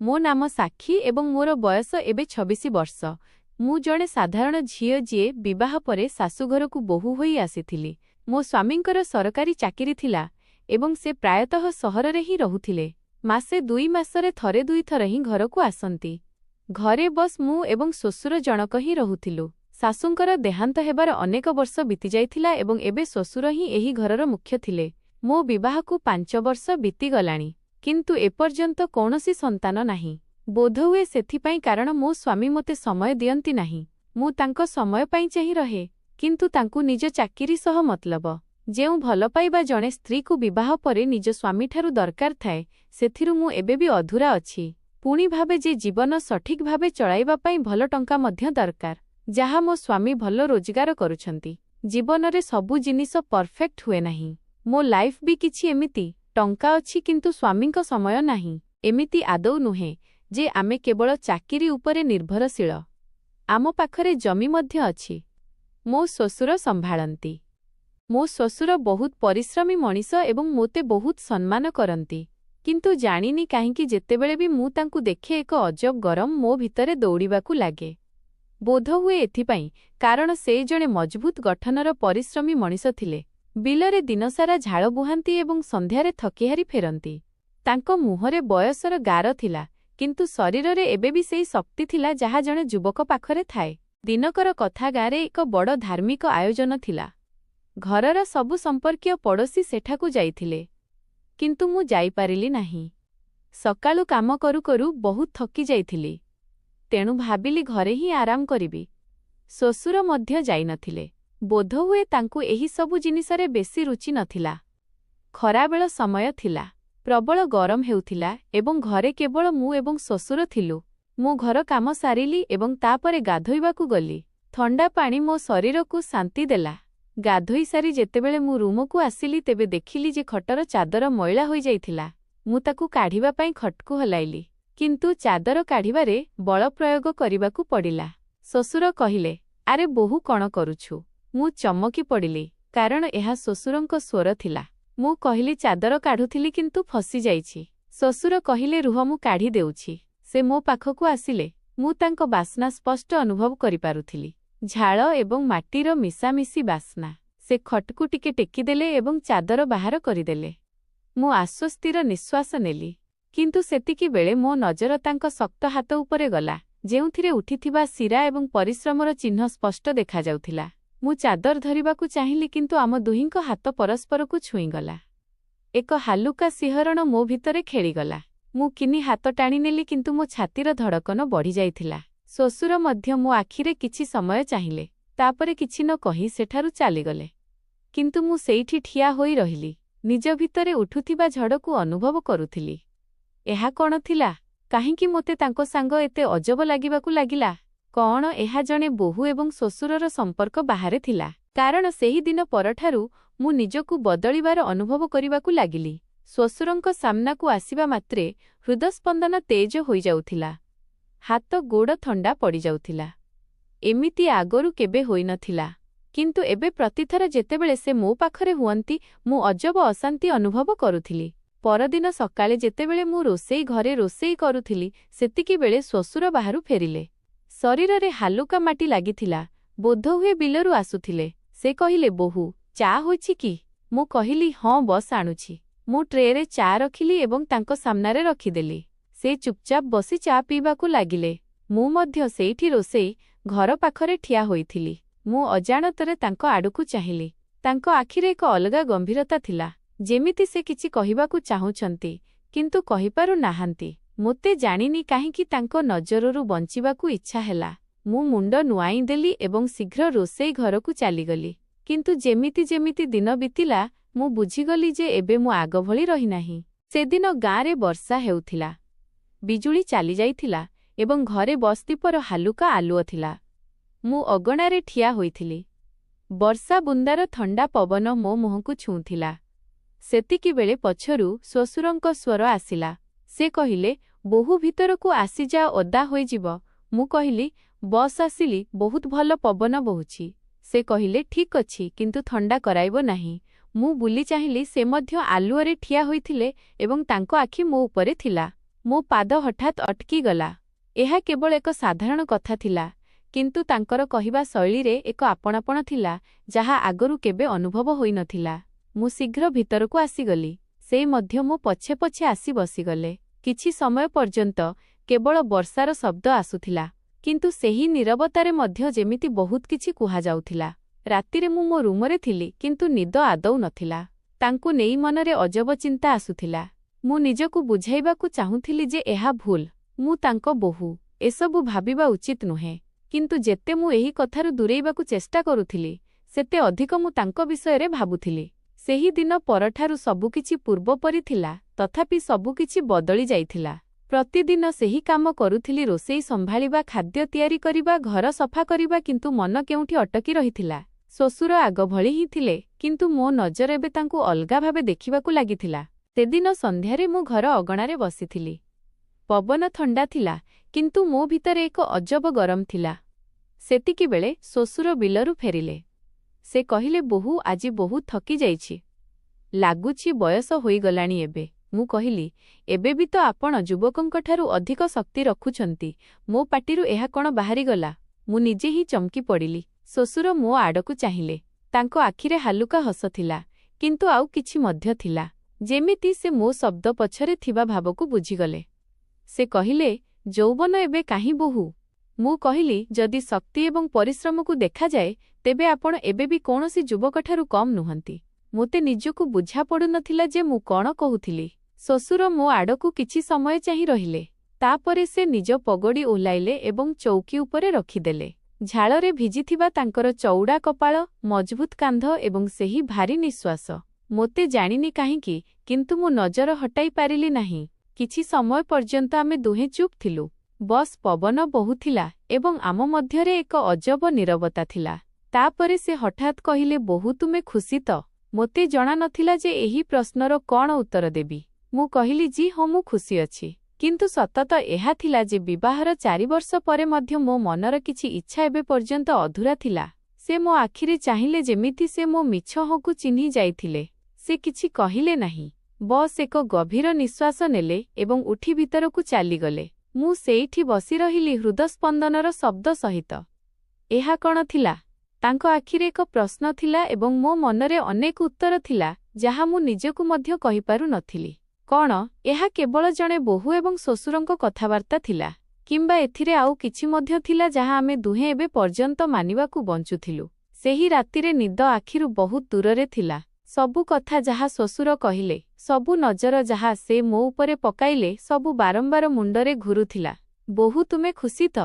मो नाम साक्षी एवं मोर बयस एबे 26 वर्ष। मु जणे साधारण झियो जीए विवाह परे शाशुघरकु बोहू होई आसिथिली। मो स्वामींकर सरकारी चाकिरी थिला एवं से प्रायतः सहररे ही रहुथिले। मासे 2 मासरे थरे 2 थर ही घरकु आसंती। घरे बस मु एवं श्वशुर जनक ही रहुथिलु। शाशुंकर देहांत हेबार अनेक वर्ष बीती जाइथिला एवं एबे श्वशुर ही एही घरर मुख्य थिले। मो विवाहकु 5 वर्ष बीती गलाणी, किंतु एपर्यंत कौनसी संतान नाही। बोधहुए सेथिपाई कारण मो स्वामी मते समय दियंती नाही। मु तांको समय पाई चाहि रहे, किंतु तांकु निज चाकिरी सह मतलब। जेउ भल पाइबा जणे स्त्री को विवाह परे निज स्वामी ठारु दरकार थाए, सेथिरु मु एबे भी अधूरा अछि। पुणी भावे जे जीवन सठिक भावे चलाइबा पाई भल टंका मध्य दरकार, जहा मो स्वामी भल रोजगार करुछंती। जीवन रे सबु जिनिस परफेक्ट हुए नाही। मो लाइफ भी किछि एमिति टंका अछि किंतु स्वामींको समय नाही। एमिति आदौ नुहे जे आमे केवल चाकिरी उपरे निर्भरशील। आम पाखरे जमी मध्य अछि। मो श्वशुर संभाळंती। मो श्वशुर बहुत परिश्रमी मनीष एवं मोते बहुत सम्मान करंती, किंतु जानिनी काहींकि जेतेबेले भी मु तांकु देखे एक अजब गरम मो भितरे दौड़िबाकु लागे। बोध हुए एथिपाई कारण से जणे मजबूत गठनर परिश्रमी मनीष थिले। बिलरे दिनसारा झाड़ बुहांती एवं संध्यारे थकिहारी फेरंती। तांको मुहरे बयसर गार थिला, किंतु शरीररे एबे भी सेई शक्ति थिला जहा जणे युवक पाखरे थाए। दिनकर कथा गारे एक बड़ धार्मिक आयोजन थिला। घरर सबु संपर्कीय पड़ोशी सेठाकु जाइथिले, किंतु मु जाई पारिली नाही। सकाळु काम करू करू बहुत थकी जाइथिली, तेणु भाबिली घरे ही आराम करिबी। श्वशुर मध्य जाई नथिले। बोधहुए तांकु एही सबु जिनिसरे बेसी रुचि नथिला। खराबेळ समय थिला, प्रबल गरम हेउथिला एवं घरे केवल मु एवं श्वशुर थिलु। मु घर काम सारिली एवं तापरे गाधोइबाकु गली। ठंडा पानी मो शरीरकु शांति देला। गाधोई सारी जेतेबेले मु रूमकु आसिली तेबे देखिली जे खटर चादर मैला होई जाइथिला। मु ताकु काढिबा पई खटकु हलाइली, किंतु चादर काढिबारे बल प्रयोग करिबाकु पडिला। श्वशुर कहिले, "आरे बोहू कण करुछु?" मु चमकी पडिली, कारण एहा श्वशुरंक स्वर थिला। मु कहिली, "चादर काढुथिली किंतु फसी जाइछि।" श्वशुर कहिले, "रुह मु काढी देउछि।" से मो पाखकु आसिले। मु तांको बास्ना स्पष्ट अनुभव करि पारुथिली। झाळ एवं माटीर मिसामिसी बास्ना। से खटकु टिके टेकिदेले एवं चादर बाहर करिदेले। मु आश्वस्तिर निश्वास नेली, किंतु सेतिकी बेले मो नजर तांको शक्त हाथ उपरे गला, जेउथिरे उठिथिबा शिरा एवं परिश्रमर चिन्ह स्पष्ट देखा जाउथिला। मु चादर धरिबाकु चाहिली, किंतु आम दुहिंको हाथ परस्परकु छुईगला। एक हालुका सिहरण मो भितरे खेळीगला। मु किनी हाथ टाणी नेली, किंतु मो छातीर धड़कन बढ़ी जाइथिला। श्वशुर मध्य मो आखिरे किछि समय चाहिले, तापरे किछि न कहि सेठारु चालीगले। किंतु मु सेइठी ठिया होई रहिली, निज भितरे उठुथिबा झड़कु अनुभव करुथिली। एहा कोन थिला? काहींकि मोते तांको सांग एते अजब लागिबाकु लागिला? कौन एहा जणे बोहू एवं श्वशुरर संपर्क बाहरे थिला? कारण सेही दिन परठारु मु निजकु बदलिबार अनुभव करिबाकु लागिली। श्वशुरंक सामनाकु आसिबा मात्रे हृदस्पंदन तेज होई जाउथिला। हाथ गोड़ ठंडा पड़ी जाउथिला। एमिति आगरु केबे होई नथिला, किंतु एबे प्रतिथर जेतेबेले से मो पाखरे हुअंती मु अजब अशांति अनुभव करुथिली। परदिन सकाळे जेतेबेले मु रोसेई घरे रोसेई करुथिली, सेतिकी बेले श्वशुर बाहरु फेरिले। शरीररे हालुका माटी लागिथिला। बोधहुए बिलरु आसुथिले। से कहिले, "बोहू, चा होइछि कि?" मु कहिली, "हाँ बस आणुछि।" मु ट्रेरे चा रखिली एवं तांको सामनारे रखिदेली। से चुपचाप बसी चा पीबाकु लागिले। मु मध्य सेइठी रोसेई घर पाखरे ठिया होइथिली। मु अजाणତରେ तांको आडुकु चाहिली। तांको आखिरे एक अलगा गंभीरता थिला, जेमिति से किछि कहिबाकु चाहुछंती, किंतु कहिपारु नाहांती। मोते जानिनी काहींकि तांको नजररु बंचिबाकु इच्छा हेला। मु मुंड नुआई देली एवं शीघ्र रोसेई घरकु चालीगली। किंतु जेमिति जेमिति दिन बीतिला, मु बुझीगली जे एबे मु आग भली रही नाही। सेदिन गाँरे वर्षा हेउथिला। बिजुली चाली जाइथिला एवं घरे बसदीपर हालुका आलुओ थिला। मु अगणारे ठिया होइथिली। वर्षा बुंदार ठंडा पवन मो मुहंकु छुंथिला। सेतिकी बेले पछरु श्वशुरंक स्वर आसिला। से कहिले, "बोहू भितरकु आसी जा, ओदा होई जिव।" मु कहिली, "बस आसिली, बहुत भल पवन बहुछि।" से कहिले, "ठीक अछि, किंतु ठंडा कराइबो नाही।" मु बुली चाहिली। से मध्य आलुअरे ठिया होइथिले एवं तांको आखि मो उपरे थिला। ମୋ ପାଦ ହଠାତ୍ ଅଟକିଗଲା। ଏହା କେବଳ ଏକ ସାଧାରଣ କଥା ଥିଲା, କିନ୍ତୁ ତାଙ୍କର କହିବା ଶୈଳୀରେ ଏକ ଆପଣାପଣ ଥିଲା ଯାହା ଆଗରୁ କେବେ ଅନୁଭବ ହୋଇନଥିଲା। ମୁଁ ଶୀଘ୍ର ଭିତରକୁ ଆସିଗଲି। ସେ ମଧ୍ୟ ମୋ ପଛେ ପଛେ ଆସି ବସିଗଲେ। କିଛି ସମୟ ପର୍ଯ୍ୟନ୍ତ କେବଳ ବର୍ଷାର ଶବ୍ଦ ଆସୁଥିଲା, କିନ୍ତୁ ସେହି ନୀରବତାରେ ମଧ୍ୟ ଯେମିତି ବହୁତ କିଛି କୁହାଯାଉଥିଲା। ରାତିରେ ମୁଁ ମୋ ରୁମରେ ଥିଲି, କିନ୍ତୁ ନିଦ ଆଦୌ ନଥିଲା। ତାଙ୍କୁ ନେଇ ମନରେ ଅଜବ ଚିନ୍ତା ଆସୁଥିଲା। ମୁଁ ନିଜକୁ ବୁଝାଇବାକୁ ଚାହୁଁଥିଲି ଯେ ଏହା ଭୁଲ, ମୁଁ ତାଙ୍କ ବୋହୂ, ଏସବୁ ଭାବିବା ଉଚିତ ନୁହେଁ। କିନ୍ତୁ ଯେତେ ମୁଁ ଏହି କଥାରୁ ଦୂରେଇବାକୁ ଚେଷ୍ଟା କରୁଥିଲି, ସେତେ ଅଧିକ ମୁଁ ତାଙ୍କ ବିଷୟରେ ଭାବୁଥିଲି। ସେହି ଦିନ ପରଠାରୁ ସବୁକିଛି ପୂର୍ବପରି ଥିଲା, ତଥାପି ସବୁକିଛି ବଦଳି ଯାଇଥିଲା। ପ୍ରତିଦିନ ସେହି କାମ କରୁଥିଲି, ରୋଷେଇ ସମ୍ଭାଳିବା, ଖାଦ୍ୟ ତିଆରି କରିବା, ଘର ସଫା କରିବା, କିନ୍ତୁ ମନ କେଉଁଠି ଅଟକି ରହିଥିଲା। ଶ୍ୱଶୁର ଆଗ ଭଳି ହିଁ ଥିଲେ, କିନ୍ତୁ ମୋ ନଜର ଏବେ ତାଙ୍କୁ ଅଲଗା ଭାବେ ଦେଖିବାକୁ ଲାଗିଥିଲା। ସେଦିନ ସନ୍ଧ୍ୟାରେ ମୁଁ ଘର ଅଗଣାରେ ବସିଥିଲି। ପବନ ଥଣ୍ଡା ଥିଲା, କିନ୍ତୁ ମୋ ଭିତରେ ଏକ ଅଜବ ଗରମ ଥିଲା। ସେତିକିବେଳେ ଶ୍ୱଶୁର ବିଲରୁ ଫେରିଲେ। ସେ କହିଲେ, ବୋହୂ, ଆଜି ବହୁତ ଥକି ଯାଇଛି। ଲାଗୁଛି ବୟସ ହୋଇଗଲାଣି ଏବେ। ମୁଁ କହିଲି, ଏବେ ବି ତ ଆପଣ ଯୁବକଙ୍କଠାରୁ ଅଧିକ ଶକ୍ତି ରଖୁଛନ୍ତି। ମୋ ପାଟିରୁ ଏହା କ'ଣ ବାହାରିଗଲା? ମୁଁ ନିଜେ ହିଁ ଚମକି ପଡ଼ିଲି। ଶ୍ୱଶୁର ମୋ ଆଡ଼କୁ ଚାହିଁଲେ। ତାଙ୍କ ଆଖିରେ ହାଲୁକା ହସ ଥିଲା, କିନ୍ତୁ ଆଉ କିଛି ମଧ୍ୟ ଥିଲା। ଯେମିତି ସେ ମୋ ଶବ୍ଦ ପଛରେ ଥିବା ଭାବକୁ ବୁଝିଗଲେ। ସେ କହିଲେ, ଯୌବନ ଏବେ କାହିଁ ବୋହୂ? ମୁଁ କହିଲି, ଯଦି ଶକ୍ତି ଏବଂ ପରିଶ୍ରମକୁ ଦେଖାଯାଏ, ତେବେ ଆପଣ ଏବେ ବି କୌଣସି ଯୁବକଠାରୁ କମ୍ ନୁହନ୍ତି। ମୋତେ ନିଜକୁ ବୁଝା ପଡ଼ୁନଥିଲା ଯେ ମୁଁ କ'ଣ କହୁଥିଲି। ଶ୍ୱଶୁର ମୋ ଆଡ଼କୁ କିଛି ସମୟ ଚାହିଁ ରହିଲେ। ତାପରେ ସେ ନିଜ ପଗଡ଼ି ଓହ୍ଲାଇଲେ ଏବଂ ଚୌକି ଉପରେ ରଖିଦେଲେ। ଝାଳରେ ଭିଜିଥିବା ତାଙ୍କର ଚଉଡ଼ା କପାଳ, ମଜବୁତ କାନ୍ଧ ଏବଂ ସେହି ଭାରୀ ନିଶ୍ୱାସ। ମୋତେ ଜାଣିନି କାହିଁକି, କିନ୍ତୁ ମୁଁ ନଜର ହଟାଇ ପାରିଲି ନାହିଁ। କିଛି ସମୟ ପର୍ଯ୍ୟନ୍ତ ଆମେ ଦୁହେଁ ଚୁପ୍ ଥିଲୁ। ବସ୍ ପବନ ବହୁଥିଲା ଏବଂ ଆମ ମଧ୍ୟରେ ଏକ ଅଜବ ନୀରବତା ଥିଲା। ତାପରେ ସେ ହଠାତ୍ କହିଲେ, ବୋହୂ, ତୁମେ ଖୁସି ତ? ମୋତେ ଜଣା ନଥିଲା ଯେ ଏହି ପ୍ରଶ୍ନର କ'ଣ ଉତ୍ତର ଦେବି। ମୁଁ କହିଲି, ଜି ହଁ, ମୁଁ ଖୁସି ଅଛି। କିନ୍ତୁ ସତ ତ ଏହା ଥିଲା ଯେ ବିବାହର 4 ବର୍ଷ ପରେ ମଧ୍ୟ ମୋ ମନର କିଛି ଇଚ୍ଛା ଏବେ ପର୍ଯ୍ୟନ୍ତ ଅଧୁରା ଥିଲା। ସେ ମୋ ଆଖିରେ ଚାହିଁଲେ ଯେମିତି ସେ ମୋ ମିଛ ହଁକୁ ଚିହ୍ନି ଯାଇଥିଲେ। ସେ କିଛି କହିଲେ ନାହିଁ। ବସ୍ ଏକ ଗଭୀର ନିଶ୍ୱାସ ନେଲେ ଏବଂ ଉଠି ଭିତରକୁ ଚାଲିଗଲେ। ମୁଁ ସେଇଠି ବସି ରହିଲି, ହୃଦସ୍ପନ୍ଦନର ଶବ୍ଦ ସହିତ। ଏହା କ'ଣ ଥିଲା? ତାଙ୍କ ଆଖିରେ ଏକ ପ୍ରଶ୍ନ ଥିଲା ଏବଂ ମୋ ମନରେ ଅନେକ ଉତ୍ତର ଥିଲା, ଯାହା ମୁଁ ନିଜକୁ ମଧ୍ୟ କହିପାରୁ ନଥିଲି। କ'ଣ ଏହା କେବଳ ଜଣେ ବୋହୂ ଏବଂ ଶ୍ୱଶୁରଙ୍କ କଥାବାର୍ତ୍ତା ଥିଲା? କିମ୍ବା ଏଥିରେ ଆଉ କିଛି ମଧ୍ୟ ଥିଲା ଯାହା ଆମେ ଦୁହେଁ ଏବେ ପର୍ଯ୍ୟନ୍ତ ମାନିବାକୁ ବଞ୍ଚୁଥିଲୁ? ସେହି ରାତିରେ ନିଦ ଆଖିରୁ ବହୁତ ଦୂରରେ ଥିଲା। ସବୁ କଥା ଯାହା ଶ୍ୱଶୁର କହିଲେ, ସବୁ ନଜର ଯାହା ସେ ମୋ ଉପରେ ପକାଇଲେ, ସବୁ ବାରମ୍ବାର ମୁଣ୍ଡରେ ଘୁରୁଥିଲା। ବୋହୂ, ତୁମେ ଖୁସି ତ?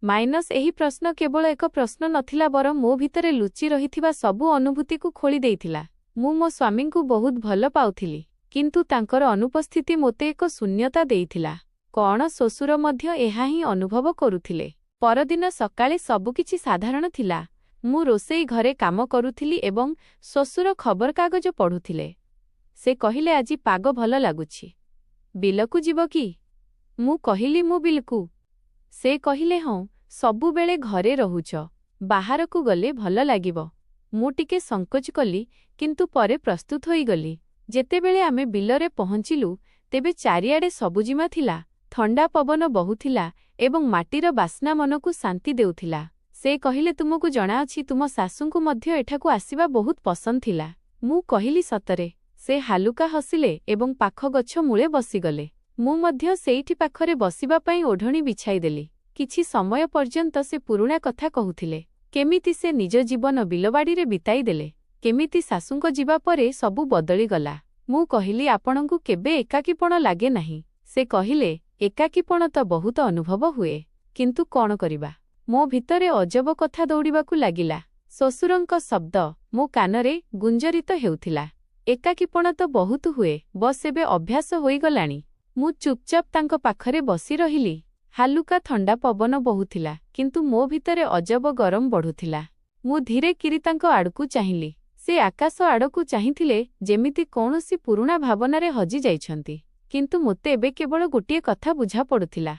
ମାଇନସ୍ ଏହି ପ୍ରଶ୍ନ କେବଳ ଏକ ପ୍ରଶ୍ନ ନଥିଲା, ବରଂ ମୋ ଭିତରେ ଲୁଚି ରହିଥିବା ସବୁ ଅନୁଭୂତିକୁ ଖୋଳି ଦେଇଥିଲା। ମୁଁ ମୋ ସ୍ୱାମୀଙ୍କୁ ବହୁତ ଭଲ ପାଉଥିଲି, କିନ୍ତୁ ତାଙ୍କର ଅନୁପସ୍ଥିତି ମୋତେ ଏକ ଶୂନ୍ୟତା ଦେଇଥିଲା। କ'ଣ ଶ୍ୱଶୁର ମଧ୍ୟ ଏହା ହିଁ ଅନୁଭବ କରୁଥିଲେ? ପରଦିନ ସକାଳେ ସବୁକିଛି ସାଧାରଣ ଥିଲା। ମୁଁ ରୋଷେଇ ଘରେ କାମ କରୁଥିଲି ଏବଂ ଶ୍ୱଶୁର ଖବରକାଗଜ ପଢ଼ୁଥିଲେ। ସେ କହିଲେ, ଆଜି ପାଗ ଭଲ ଲାଗୁଛି। ବିଲକୁ ଯିବ କି? ମୁଁ କହିଲି, ମୁଁ ବିଲକୁ? ସେ କହିଲେ, ହଁ, ସବୁବେଳେ ଘରେ ରହୁଛ, ବାହାରକୁ ଗଲେ ଭଲ ଲାଗିବ। ମୁଁ ଟିକେ ସଂକୋଚ କଲି, କିନ୍ତୁ ପରେ ପ୍ରସ୍ତୁତ ହୋଇଗଲି। ଯେତେବେଳେ ଆମେ ବିଲରେ ପହଞ୍ଚିଲୁ, ତେବେ ଚାରିଆଡ଼େ ସବୁଜିମା ଥିଲା, ଥଣ୍ଡା ପବନ ବହୁଥିଲା ଏବଂ ମାଟିର ବାସ୍ନା ମନକୁ ଶାନ୍ତି ଦେଉଥିଲା। ସେ କହିଲେ, ତୁମକୁ ଜଣାଅଛି, ତୁମ ଶାଶୁଙ୍କୁ ମଧ୍ୟ ଏଠାକୁ ଆସିବା ବହୁତ ପସନ୍ଦ ଥିଲା। ମୁଁ କହିଲି, ସତରେ? ସେ ହାଲୁକା ହସିଲେ ଏବଂ ପାଖ ଗଛ ମୂଳେ ବସିଗଲେ। ମୁଁ ମଧ୍ୟ ସେଇଠି ପାଖରେ ବସିବା ପାଇଁ ଓଢ଼ଣୀ ବିଛାଇଦେଲି। କିଛି ସମୟ ପର୍ଯ୍ୟନ୍ତ ସେ ପୁରୁଣା କଥା କହୁଥିଲେ। କେମିତି ସେ ନିଜ ଜୀବନ ବିଲବାଡ଼ିରେ ବିତାଇଦେଲେ, କେମିତି ଶାଶୁଙ୍କ ଯିବା ପରେ ସବୁ ବଦଳିଗଲା। ମୁଁ କହିଲି, ଆପଣଙ୍କୁ କେବେ ଏକାକୀପଣ ଲାଗେ ନାହିଁ? ସେ କହିଲେ, ଏକାକୀପଣ ତ ବହୁତ ଅନୁଭବ ହୁଏ, କିନ୍ତୁ କ'ଣ କରିବା? ମୋ ଭିତରେ ଅଜବ କଥା ଦୌଡ଼ିବାକୁ ଲାଗିଲା। ଶ୍ୱଶୁରଙ୍କ ଶବ୍ଦ ମୋ କାନରେ ଗୁଞ୍ଜରିତ ହେଉଥିଲା। ଏକାକୀପଣ ତ ବହୁତ ହୁଏ, ବସ୍ ଏବେ ଅଭ୍ୟାସ ହୋଇଗଲାଣି। ମୁଁ ଚୁପଚାପ ତାଙ୍କ ପାଖରେ ବସି ରହିଲି। ହାଲୁକା ଥଣ୍ଡା ପବନ ବହୁଥିଲା, କିନ୍ତୁ ମୋ ଭିତରେ ଅଜବ ଗରମ ବଢ଼ୁଥିଲା। ମୁଁ ଧୀରେ କିରି ତାଙ୍କ ଆଡ଼କୁ ଚାହିଁଲି। ସେ ଆକାଶ ଆଡ଼କୁ ଚାହିଁଥିଲେ, ଯେମିତି କୌଣସି ପୁରୁଣା ଭାବନାରେ ହଜି ଯାଇଛନ୍ତି। କିନ୍ତୁ ମୋତେ ଏବେ କେବଳ ଗୋଟିଏ କଥା ବୁଝା ପଡ଼ୁଥିଲା।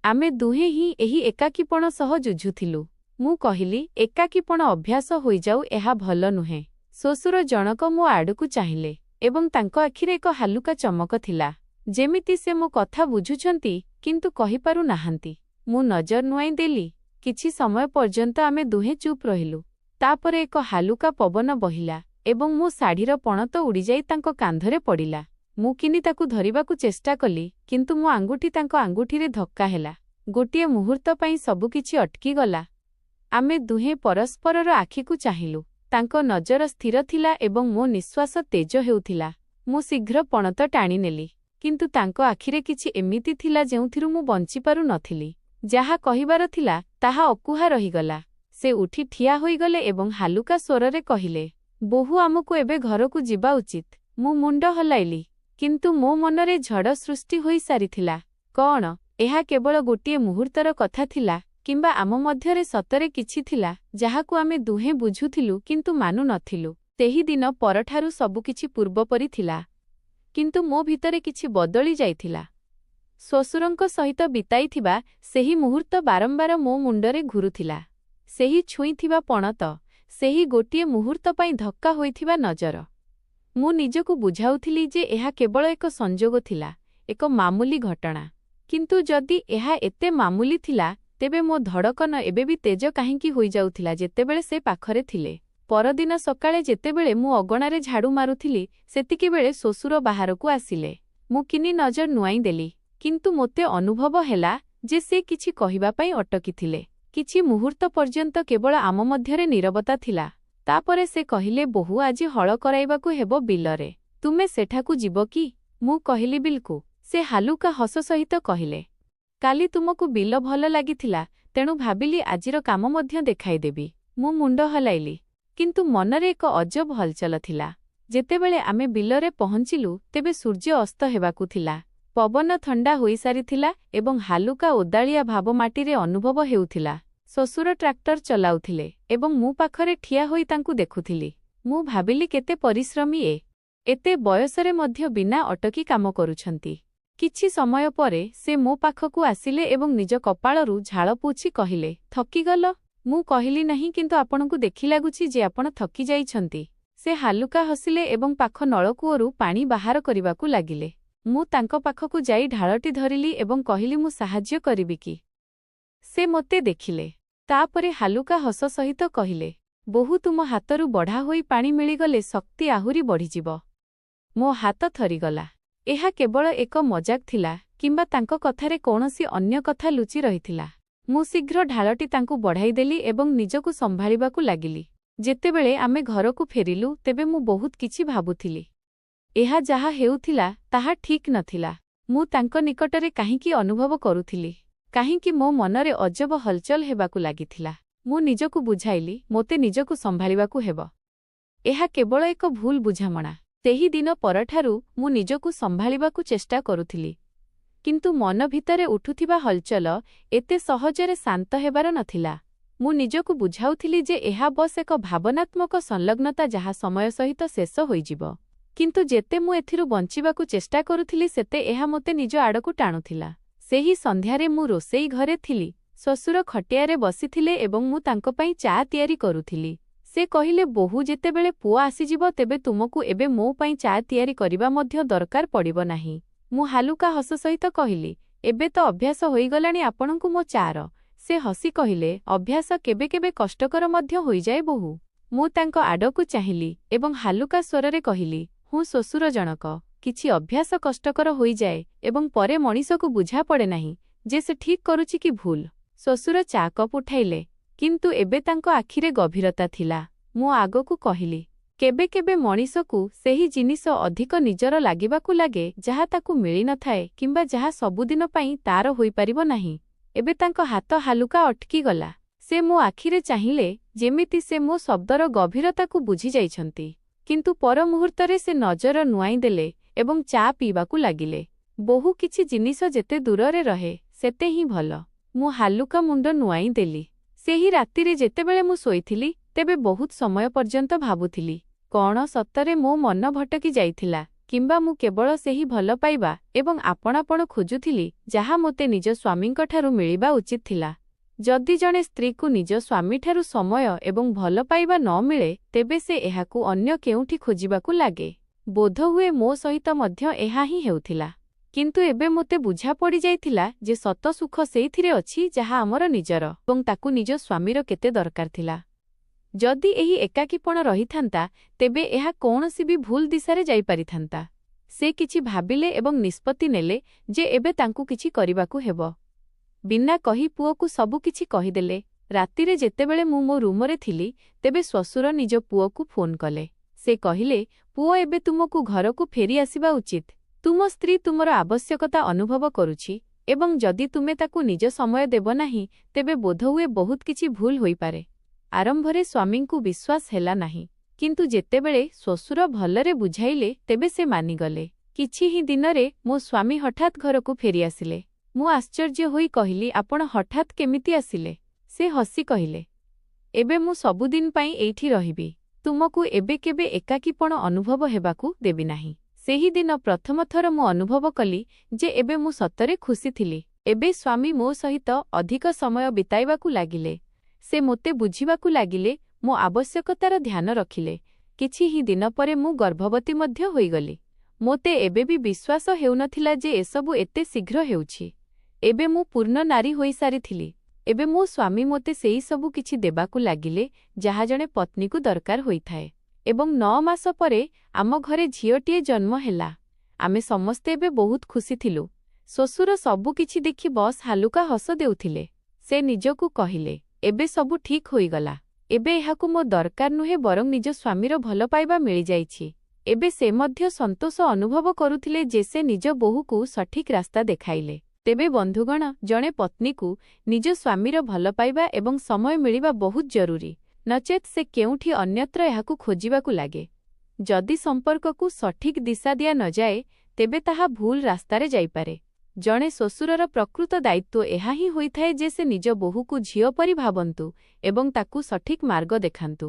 ଆମେ ଦୁହେଁ ହିଁ ଏହି ଏକାକୀପଣ ସହ ଯୁଝୁଥିଲୁ। ମୁଁ କହିଲି, ଏକାକୀପଣ ଅଭ୍ୟାସ ହୋଇଯାଉ, ଏହା ଭଲ ନୁହେଁ। ଶ୍ୱଶୁର ଜଣକ ମୋ ଆଡ଼କୁ ଚାହିଁଲେ ଏବଂ ତାଙ୍କ ଆଖିରେ ଏକ ହାଲୁକା ଚମକ ଥିଲା। ଯେମିତି ସେ ମୋ କଥା ବୁଝୁଛନ୍ତି କିନ୍ତୁ କହିପାରୁ ନାହାନ୍ତି। ମୁଁ ନଜର ନୁଆଇଁ ଦେଲି। କିଛି ସମୟ ପର୍ଯ୍ୟନ୍ତ ଆମେ ଦୁହେଁ ଚୁପ୍ ରହିଲୁ। ତାପରେ ଏକ ହାଲୁକା ପବନ ବହିଲା ଏବଂ ମୋ ଶାଢ଼ୀର ପଣତ ଉଡ଼ିଯାଇ ତାଙ୍କ କାନ୍ଧରେ ପଡ଼ିଲା। ମୁଁ କିନି ତାକୁ ଧରିବାକୁ ଚେଷ୍ଟା କଲି କିନ୍ତୁ ମୋ ଆଙ୍ଗୁଠି ତାଙ୍କ ଆଙ୍ଗୁଠିରେ ଧକ୍କା ହେଲା। ଗୋଟିଏ ମୁହୂର୍ତ୍ତ ପାଇଁ ସବୁକିଛି ଅଟକିଗଲା। ଆମେ ଦୁହେଁ ପରସ୍ପରର ଆଖିକୁ ଚାହିଁଲୁ। ତାଙ୍କ ନଜର ସ୍ଥିର ଥିଲା ଏବଂ ମୋ ନିଶ୍ୱାସ ତେଜ ହେଉଥିଲା। ମୁଁ ଶୀଘ୍ର ପଣତ ଟାଣିନେଲି କିନ୍ତୁ ତାଙ୍କ ଆଖିରେ କିଛି ଏମିତି ଥିଲା ଯେଉଁଥିରୁ ମୁଁ ବଞ୍ଚିପାରୁ ନଥିଲି। ଯାହା କହିବାର ଥିଲା ତାହା ଅକୁହା ରହିଗଲା। ସେ ଉଠି ଠିଆ ହୋଇଗଲେ ଏବଂ ହାଲୁକା ସ୍ୱରରେ କହିଲେ, ବୋହୂ, ଆମକୁ ଏବେ ଘରକୁ ଯିବା ଉଚିତ। ମୁଁ ମୁଣ୍ଡ ହଲାଇଲି କିନ୍ତୁ ମୋ ମନରେ ଝଡ଼ ସୃଷ୍ଟି ହୋଇସାରିଥିଲା। କ'ଣ ଏହା କେବଳ ଗୋଟିଏ ମୁହୂର୍ତ୍ତର କଥା ଥିଲା କିମ୍ବା ଆମ ମଧ୍ୟରେ ସତରେ କିଛି ଥିଲା ଯାହାକୁ ଆମେ ଦୁହେଁ ବୁଝୁଥିଲୁ କିନ୍ତୁ ମାନୁ ନଥିଲୁ? ସେହିଦିନ ପରଠାରୁ ସବୁକିଛି ପୂର୍ବପରି ଥିଲା କିନ୍ତୁ ମୋ ଭିତରେ କିଛି ବଦଳି ଯାଇଥିଲା। ଶ୍ୱଶୁରଙ୍କ ସହିତ ବିତାଇଥିବା ସେହି ମୁହୂର୍ତ୍ତ ବାରମ୍ବାର ମୋ ମୁଣ୍ଡରେ ଘୁରୁଥିଲା। ସେହି ଛୁଇଁଥିବା ପଣତ, ସେହି ଗୋଟିଏ ମୁହୂର୍ତ୍ତ ପାଇଁ ଧକ୍କା ହୋଇଥିବା ନଜର। ମୁଁ ନିଜକୁ ବୁଝାଉଥିଲି ଯେ ଏହା କେବଳ ଏକ ସଂଯୋଗ ଥିଲା, ଏକ ମାମୁଲି ଘଟଣା। କିନ୍ତୁ ଯଦି ଏହା ଏତେ ମାମୁଲି ଥିଲା ତେବେ ମୋ ଧଡ଼କନ ଏବେ ବି ତେଜ କାହିଁକି ହୋଇଯାଉଥିଲା ଯେତେବେଳେ ସେ ପାଖରେ ଥିଲେ? ପରଦିନ ସକାଳେ ଯେତେବେଳେ ମୁଁ ଅଗଣାରେ ଝାଡ଼ୁ ମାରୁଥିଲି ସେତିକିବେଳେ ଶ୍ୱଶୁର ବାହାରକୁ ଆସିଲେ। ମୁଁ କିନି ନଜର ନୁଆଇଁ ଦେଲି କିନ୍ତୁ ମୋତେ ଅନୁଭବ ହେଲା ଯେ ସେ କିଛି କହିବା ପାଇଁ ଅଟକିଥିଲେ। କିଛି ମୁହୂର୍ତ୍ତ ପର୍ଯ୍ୟନ୍ତ କେବଳ ଆମ ମଧ୍ୟରେ ନୀରବତା ଥିଲା। ତାପରେ ସେ କହିଲେ, ବୋହୂ, ଆଜି ହଳ କରାଇବାକୁ ହେବ ବିଲରେ। ତୁମେ ସେଠାକୁ ଯିବ କି? ମୁଁ କହିଲି, ବିଲକୁ। ସେ ହାଲୁକା ହସ ସହିତ କହିଲେ, କାଲି ତୁମକୁ ବିଲ ଭଲ ଲାଗିଥିଲା ତେଣୁ ଭାବିଲି ଆଜିର କାମ ମଧ୍ୟ ଦେଖାଇଦେବି। ମୁଁ ମୁଣ୍ଡ ହଲାଇଲି କିନ୍ତୁ ମନରେ ଏକ ଅଜବ ହଲଚଲ ଥିଲା। ଯେତେବେଳେ ଆମେ ବିଲରେ ପହଞ୍ଚିଲୁ ତେବେ ସୂର୍ଯ୍ୟ ଅସ୍ତ ହେବାକୁ ଥିଲା। ପବନ ଥଣ୍ଡା ହୋଇସାରିଥିଲା ଏବଂ ହାଲୁକା ଓଦାଳିଆ ଭାବ ମାଟିରେ ଅନୁଭବ ହେଉଥିଲା। ଶ୍ୱଶୁର ଟ୍ରାକ୍ଟର ଚଲାଉଥିଲେ ଏବଂ ମୁଁ ପାଖରେ ଠିଆ ହୋଇ ତାଙ୍କୁ ଦେଖୁଥିଲି। ମୁଁ ଭାବିଲି କେତେ ପରିଶ୍ରମୀ ଏତେ ବୟସରେ ମଧ୍ୟ ବିନା ଅଟକି କାମ କରୁଛନ୍ତି। କିଛି ସମୟ ପରେ ସେ ମୋ ପାଖକୁ ଆସିଲେ ଏବଂ ନିଜ କପାଳରୁ ଝାଳ ପୋଛି କହିଲେ, ଥକିଗଲ? ମୁଁ କହିଲି ନାହିଁ କିନ୍ତୁ ଆପଣଙ୍କୁ ଦେଖି ଲାଗୁଛି ଯେ ଆପଣ ଥକି ଯାଇଛନ୍ତି। ସେ ହାଲୁକା ହସିଲେ ଏବଂ ପାଖ ନଳକୂଅରୁ ପାଣି ବାହାର କରିବାକୁ ଲାଗିଲେ। ମୁଁ ତାଙ୍କ ପାଖକୁ ଯାଇ ଢାଳଟି ଧରିଲି ଏବଂ କହିଲି, ମୁଁ ସାହାଯ୍ୟ କରିବି କି? ସେ ମୋତେ ଦେଖିଲେ। ତାପରେ ହାଲୁକା ହସ ସହିତ କହିଲେ, ବୋହୂ, ତୁମ ହାତରୁ ବଢ଼ା ହୋଇ ପାଣି ମିଳିଗଲେ ଶକ୍ତି ଆହୁରି ବଢ଼ିଯିବ। ମୋ ହାତ ଥରିଗଲା। ଏହା କେବଳ ଏକ ମଜାକ ଥିଲା କିମ୍ବା ତାଙ୍କ କଥାରେ କୌଣସି ଅନ୍ୟ କଥା ଲୁଚି ରହିଥିଲା? ମୁଁ ଶୀଘ୍ର ଢାଳଟି ତାଙ୍କୁ ବଢ଼ାଇଦେଲି ଏବଂ ନିଜକୁ ସମ୍ଭାଳିବାକୁ ଲାଗିଲି। ଯେତେବେଳେ ଆମେ ଘରକୁ ଫେରିଲୁ ତେବେ ମୁଁ ବହୁତ କିଛି ଭାବୁଥିଲି। ଏହା ଯାହା ହେଉଥିଲା ତାହା ଠିକ୍ ନଥିଲା। ମୁଁ ତାଙ୍କ ନିକଟରେ କାହିଁକି ଅନୁଭବ କରୁଥିଲି? କାହିଁକି ମୋ ମନରେ ଅଜବ ହଲଚଲ ହେବାକୁ ଲାଗିଥିଲା? ମୁଁ ନିଜକୁ ବୁଝାଇଲି, ମୋତେ ନିଜକୁ ସମ୍ଭାଳିବାକୁ ହେବ। ଏହା କେବଳ ଏକ ଭୁଲ ବୁଝାମଣା। ସେହି ଦିନ ପରଠାରୁ ମୁଁ ନିଜକୁ ସମ୍ଭାଳିବାକୁ ଚେଷ୍ଟା କରୁଥିଲି କିନ୍ତୁ ମନ ଭିତରେ ଉଠୁଥିବା ହଲଚଲ ଏତେ ସହଜରେ ଶାନ୍ତ ହେବାର ନଥିଲା। ମୁଁ ନିଜକୁ ବୁଝାଉଥିଲି ଯେ ଏହା ବସ୍ ଏକ ଭାବନାତ୍ମକ ସଂଲଗ୍ନତା ଯାହା ସମୟ ସହିତ ଶେଷ ହୋଇଯିବ। କିନ୍ତୁ ଯେତେ ମୁଁ ଏଥିରୁ ବଞ୍ଚିବାକୁ ଚେଷ୍ଟା କରୁଥିଲି ସେତେ ଏହା ମୋତେ ନିଜ ଆଡ଼କୁ ଟାଣୁଥିଲା। ସେହି ସନ୍ଧ୍ୟାରେ ମୁଁ ରୋଷେଇ ଘରେ ଥିଲି। ଶ୍ୱଶୁର ଖଟିଆରେ ବସିଥିଲେ ଏବଂ ମୁଁ ତାଙ୍କ ପାଇଁ ଚା ତିଆରି କରୁଥିଲି। ସେ କହିଲେ, ବୋହୂ, ଯେତେବେଳେ ପୁଅ ଆସିଯିବ ତେବେ ତୁମକୁ ଏବେ ମୋ ପାଇଁ ଚା ତିଆରି କରିବା ମଧ୍ୟ ଦରକାର ପଡ଼ିବ ନାହିଁ। ମୁଁ ହାଲୁକା ହସ ସହିତ କହିଲି, ଏବେ ତ ଅଭ୍ୟାସ ହୋଇଗଲାଣି ଆପଣଙ୍କୁ ମୋ ଚା'ର। ସେ ହସି କହିଲେ, ଅଭ୍ୟାସ କେବେ କେବେ କଷ୍ଟକର ମଧ୍ୟ ହୋଇଯାଏ ବୋହୂ। ମୁଁ ତାଙ୍କ ଆଡ଼କୁ ଚାହିଁଲି ଏବଂ ହାଲୁକା ସ୍ୱରରେ କହିଲି, ହୁଁ ଶ୍ୱଶୁର ଜଣକ, କିଛି ଅଭ୍ୟାସ କଷ୍ଟକର ହୋଇଯାଏ ଏବଂ ପରେ ମଣିଷକୁ ବୁଝାପଡ଼େ ନାହିଁ ଯେ ସେ ଠିକ୍ କରୁଛି କି ଭୁଲ। ଶ୍ୱଶୁର ଚା କପ୍ ଉଠାଇଲେ କିନ୍ତୁ ଏବେ ତାଙ୍କ ଆଖିରେ ଗଭୀରତା ଥିଲା। ମୁଁ ଆଗକୁ କହିଲି, କେବେ କେବେ ମଣିଷକୁ ସେହି ଜିନିଷ ଅଧିକ ନିଜର ଲାଗିବାକୁ ଲାଗେ ଯାହା ତାକୁ ମିଳିନଥାଏ କିମ୍ବା ଯାହା ସବୁଦିନ ପାଇଁ ତାର ହୋଇପାରିବ ନାହିଁ। ଏବେ ତାଙ୍କ ହାତ ହାଲୁକା ଅଟକିଗଲା। ସେ ମୋ ଆଖିରେ ଚାହିଁଲେ ଯେମିତି ସେ ମୋ ଶବ୍ଦର ଗଭୀରତାକୁ ବୁଝିଯାଇଛନ୍ତି। କିନ୍ତୁ ପର ମୁହୂର୍ତ୍ତରେ ସେ ନଜର ନୁଆଇଁ ଦେଲେ ଏବଂ ଚା ପିଇବାକୁ ଲାଗିଲେ। ବୋହୂ, କିଛି ଜିନିଷ ଯେତେ ଦୂରରେ ରହେ ସେତେ ହିଁ ଭଲ। ମୁଁ ହାଲୁକା ମୁଣ୍ଡ ନୁଆଇଁ ଦେଲି। ସେହି ରାତିରେ ଯେତେବେଳେ ମୁଁ ଶୋଇଥିଲି ତେବେ ବହୁତ ସମୟ ପର୍ଯ୍ୟନ୍ତ ଭାବୁଥିଲି, କ'ଣ ସତରେ ମୋ ମନ ଭଟକି ଯାଇଥିଲା କିମ୍ବା ମୁଁ କେବଳ ସେହି ଭଲ ପାଇବା ଏବଂ ଆପଣାପଣ ଖୋଜୁଥିଲି ଯାହା ମୋତେ ନିଜ ସ୍ୱାମୀଙ୍କଠାରୁ ମିଳିବା ଉଚିତ ଥିଲା। ଯଦି ଜଣେ ସ୍ତ୍ରୀକୁ ନିଜ ସ୍ୱାମୀଠାରୁ ସମୟ ଏବଂ ଭଲ ପାଇବା ନ ମିଳେ ତେବେ ସେ ଏହାକୁ ଅନ୍ୟ କେଉଁଠି ଖୋଜିବାକୁ ଲାଗେ। ବୋଧହୁଏ ମୋ ସହିତ ମଧ୍ୟ ଏହା ହିଁ ହେଉଥିଲା। କିନ୍ତୁ ଏବେ ମୋତେ ବୁଝା ପଡ଼ିଯାଇଥିଲା ଯେ ସତ ସୁଖ ସେଇଥିରେ ଅଛି ଯାହା ଆମର ନିଜର ଏବଂ ତାକୁ ନିଜ ସ୍ୱାମୀର କେତେ ଦରକାର ଥିଲା। ଯଦି ଏହି ଏକାକୀପଣ ରହିଥାନ୍ତା ତେବେ ଏହା କୌଣସି ବି ଭୁଲ ଦିଶାରେ ଯାଇପାରିଥାନ୍ତା। ସେ କିଛି ଭାବିଲେ ଏବଂ ନିଷ୍ପତ୍ତି ନେଲେ ଯେ ଏବେ ତାଙ୍କୁ କିଛି କରିବାକୁ ହେବ। ବିନା କହି ପୁଅକୁ ସବୁକିଛି କହିଦେଲେ। ରାତିରେ ଯେତେବେଳେ ମୁଁ ମୋ ରୁମରେ ଥିଲି ତେବେ ଶ୍ୱଶୁର ନିଜ ପୁଅକୁ ଫୋନ୍ କଲେ। ସେ କହିଲେ, ପୁଅ ଏବେ ତୁମକୁ ଘରକୁ ଫେରି ଆସିବା ଉଚିତ। ତୁମ ସ୍ତ୍ରୀ ତୁମର ଆବଶ୍ୟକତା ଅନୁଭବ କରୁଛି ଏବଂ ଯଦି ତୁମେ ତାକୁ ନିଜ ସମୟ ଦେବ ନାହିଁ ତେବେ ବୋଧହୁଏ ବହୁତ କିଛି ଭୁଲ ହୋଇପାରେ। ଆରମ୍ଭରେ ସ୍ୱାମୀଙ୍କୁ ବିଶ୍ୱାସ ହେଲା ନାହିଁ, କିନ୍ତୁ ଯେତେବେଳେ ଶ୍ୱଶୁର ଭଲରେ ବୁଝାଇଲେ ତେବେ ସେ ମାନିଗଲେ। କିଛି ହିଁ ଦିନରେ ମୋ ସ୍ୱାମୀ ହଠାତ୍ ଘରକୁ ଫେରିଆସିଲେ। ମୁଁ ଆଶ୍ଚର୍ଯ୍ୟ ହୋଇ କହିଲି, ଆପଣ ହଠାତ୍ କେମିତି ଆସିଲେ? ସେ ହସି କହିଲେ, ଏବେ ମୁଁ ସବୁଦିନ ପାଇଁ ଏଇଠି ରହିବି। ତୁମକୁ ଏବେ କେବେ ଏକାକୀପଣ ଅନୁଭବ ହେବାକୁ ଦେବି ନାହିଁ। ସେହିଦିନ ପ୍ରଥମ ଥର ମୁଁ ଅନୁଭବ କଲି ଯେ ଏବେ ମୁଁ ସତରେ ଖୁସି ଥିଲି। ଏବେ ସ୍ୱାମୀ ମୋ ସହିତ ଅଧିକ ସମୟ ବିତାଇବାକୁ ଲାଗିଲେ। ସେ ମୋତେ ବୁଝିବାକୁ ଲାଗିଲେ, ମୋ ଆବଶ୍ୟକତାର ଧ୍ୟାନ ରଖିଲେ। କିଛି ହିଁ ଦିନ ପରେ ମୁଁ ଗର୍ଭବତୀ ମଧ୍ୟ ହୋଇଗଲି। ମୋତେ ଏବେ ବି ବିଶ୍ୱାସ ହେଉନଥିଲା ଯେ ଏସବୁ ଏତେ ଶୀଘ୍ର ହେଉଛି। ଏବେ ମୁଁ ପୂର୍ଣ୍ଣ ନାରୀ ହୋଇସାରିଥିଲି। ଏବେ ମୋ ସ୍ୱାମୀ ମୋତେ ସେହି ସବୁ କିଛି ଦେବାକୁ ଲାଗିଲେ ଯାହା ଜଣେ ପତ୍ନୀକୁ ଦରକାର ହୋଇଥାଏ। ଏବଂ 9 ମାସ ପରେ ଆମ ଘରେ ଝିଅଟିଏ ଜନ୍ମ ହେଲା। ଆମେ ସମସ୍ତେ ଏବେ ବହୁତ ଖୁସି ଥିଲୁ। ଶ୍ୱଶୁର ସବୁକିଛି ଦେଖି ବସ୍ ହାଲୁକା ହସ ଦେଉଥିଲେ। ସେ ନିଜକୁ କହିଲେ, ଏବେ ସବୁ ଠିକ୍ ହୋଇଗଲା। ଏବେ ଏହାକୁ ମୋ ଦରକାର ନୁହେଁ ବରଂ ନିଜ ସ୍ୱାମୀର ଭଲ ପାଇବା ମିଳିଯାଇଛି। ଏବେ ସେ ମଧ୍ୟ ସନ୍ତୋଷ ଅନୁଭବ କରୁଥିଲେ ଯେ ସେ ନିଜ ବୋହୂକୁ ସଠିକ୍ ରାସ୍ତା ଦେଖାଇଲେ। ତେବେ ବନ୍ଧୁଗଣ, ଜଣେ ପତ୍ନୀକୁ ନିଜ ସ୍ୱାମୀର ଭଲ ପାଇବା ଏବଂ ସମୟ ମିଳିବା ବହୁତ ଜରୁରୀ, ନଚେତ୍ ସେ କେଉଁଠି ଅନ୍ୟତ୍ର ଏହାକୁ ଖୋଜିବାକୁ ଲାଗେ। ଯଦି ସମ୍ପର୍କକୁ ସଠିକ୍ ଦିଶା ଦିଆନଯାଏ ତେବେ ତାହା ଭୁଲ ରାସ୍ତାରେ ଯାଇପାରେ। ଜଣେ ଶ୍ୱଶୁରର ପ୍ରକୃତ ଦାୟିତ୍ୱ ଏହା ହିଁ ହୋଇଥାଏ ଯେ ସେ ନିଜ ବୋହୂକୁ ଝିଅ ପରି ଭାବନ୍ତୁ ଏବଂ ତାକୁ ସଠିକ୍ ମାର୍ଗ ଦେଖାନ୍ତୁ।